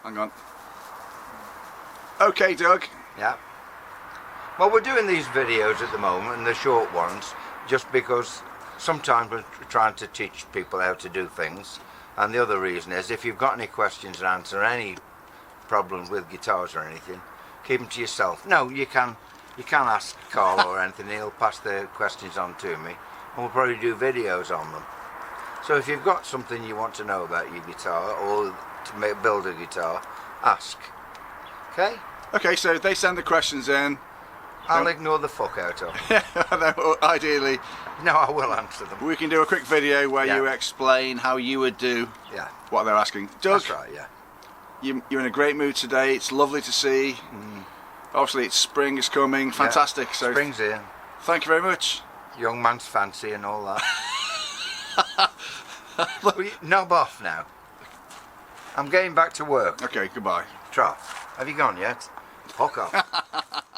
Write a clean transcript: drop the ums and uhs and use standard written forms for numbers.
Hang on. Okay, Doug. Yeah. Well, we're doing these videos at the moment, and the short ones, just because sometimes we're trying to teach people how to do things, and the other reason is if you've got any questions and answer any problems with guitars or anything, keep them to yourself. No, you can ask Carl or anything, he'll pass the questions on to me, and we'll probably do videos on them. So if you've got something you want to know about your guitar, or to build a guitar, ask. Okay? Okay, so if they send the questions in, I'll ignore the fuck out of them. ideally, No, I will answer them. we can do a quick video where you explain how you would do what they're asking. Doug, That's right, yeah. You're in a great mood today. It's lovely to see. Obviously, it's spring is coming. Fantastic. So spring's here. thank you very much. Young man's fancy and all that. Will you knob off now? I'm getting back to work. Okay, goodbye. Trough. Have you gone yet? Fuck off.